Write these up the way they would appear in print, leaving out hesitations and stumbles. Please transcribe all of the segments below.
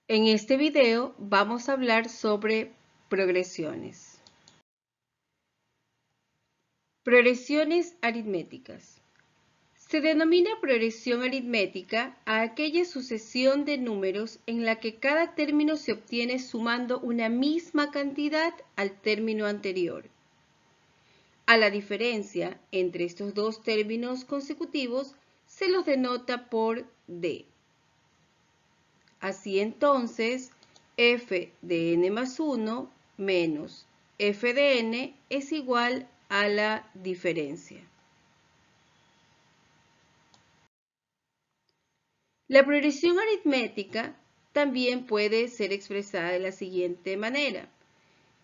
En este video vamos a hablar sobre progresiones. Progresiones aritméticas. Se denomina progresión aritmética a aquella sucesión de números en la que cada término se obtiene sumando una misma cantidad al término anterior. A la diferencia entre estos dos términos consecutivos se los denota por D. Así entonces, f de n más 1 menos f de n es igual a la diferencia. La progresión aritmética también puede ser expresada de la siguiente manera.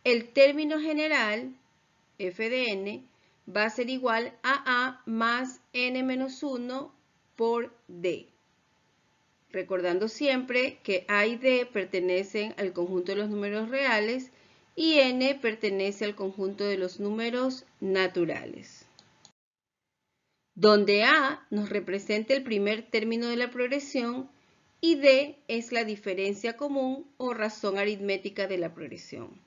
El término general, f de n, va a ser igual a más n menos 1 por d. Recordando siempre que A y D pertenecen al conjunto de los números reales y N pertenece al conjunto de los números naturales. Donde A nos representa el primer término de la progresión y D es la diferencia común o razón aritmética de la progresión.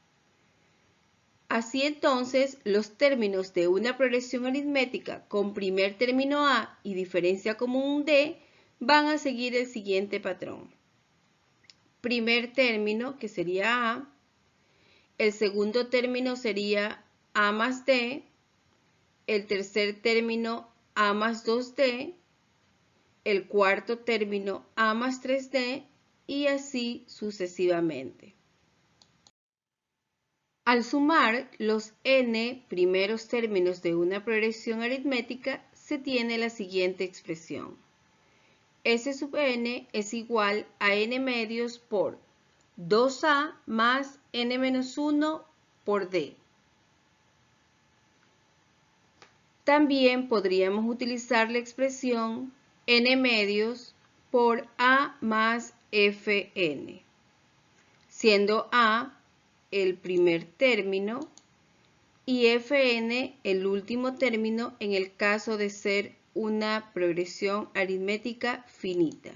Así entonces, los términos de una progresión aritmética con primer término A y diferencia común D van a seguir el siguiente patrón. Primer término, que sería A. El segundo término sería A más D. El tercer término, A más 2D. El cuarto término, A más 3D. Y así sucesivamente. Al sumar los n primeros términos de una progresión aritmética, se tiene la siguiente expresión. S sub n es igual a n medios por 2a más n menos 1 por d. También podríamos utilizar la expresión n medios por a más fn, siendo a el primer término y fn el último término en el caso de ser una progresión aritmética finita.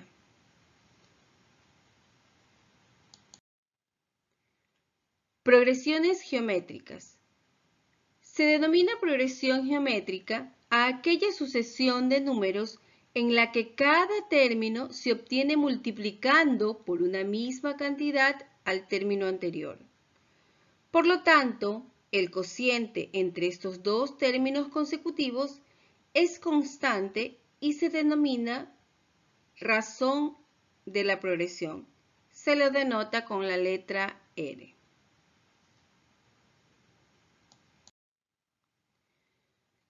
Progresiones geométricas. Se denomina progresión geométrica a aquella sucesión de números en la que cada término se obtiene multiplicando por una misma cantidad al término anterior. Por lo tanto, el cociente entre estos dos términos consecutivos es constante y se denomina razón de la progresión. Se lo denota con la letra R.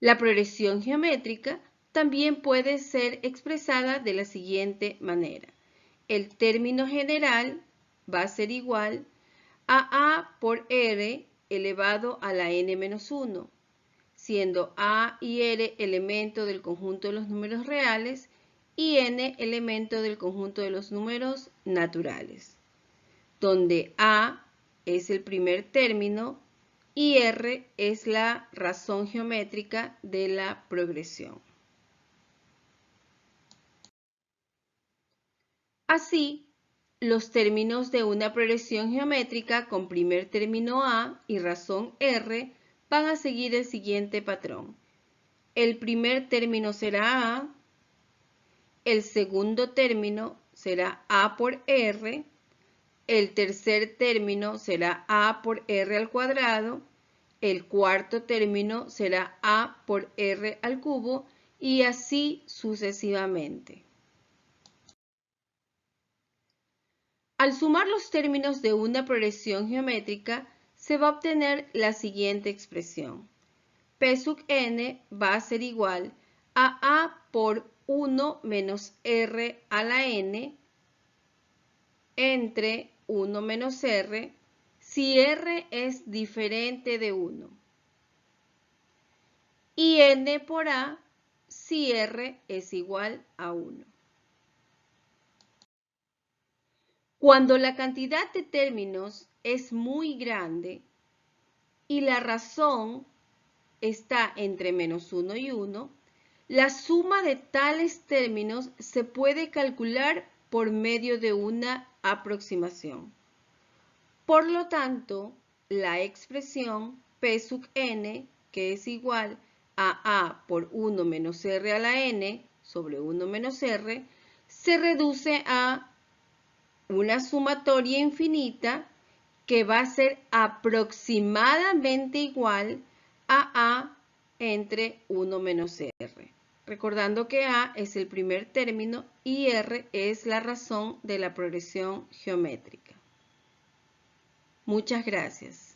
La progresión geométrica también puede ser expresada de la siguiente manera. El término general va a ser igual a A por R elevado a la n menos 1, siendo A y R elemento del conjunto de los números reales y n elemento del conjunto de los números naturales, donde A es el primer término y R es la razón geométrica de la progresión. Así, los términos de una progresión geométrica con primer término A y razón R van a seguir el siguiente patrón. El primer término será A, el segundo término será A por R, el tercer término será A por R al cuadrado, el cuarto término será A por R al cubo y así sucesivamente. Al sumar los términos de una progresión geométrica, se va a obtener la siguiente expresión. P sub n va a ser igual a por 1 menos R a la n entre 1 menos R si R es diferente de 1 y n por A si R es igual a 1. Cuando la cantidad de términos es muy grande y la razón está entre menos 1 y 1, la suma de tales términos se puede calcular por medio de una aproximación. Por lo tanto, la expresión P sub n, que es igual a A por 1 menos R a la n sobre 1 menos R, se reduce a una sumatoria infinita que va a ser aproximadamente igual a A entre 1 menos R. Recordando que A es el primer término y R es la razón de la progresión geométrica. Muchas gracias.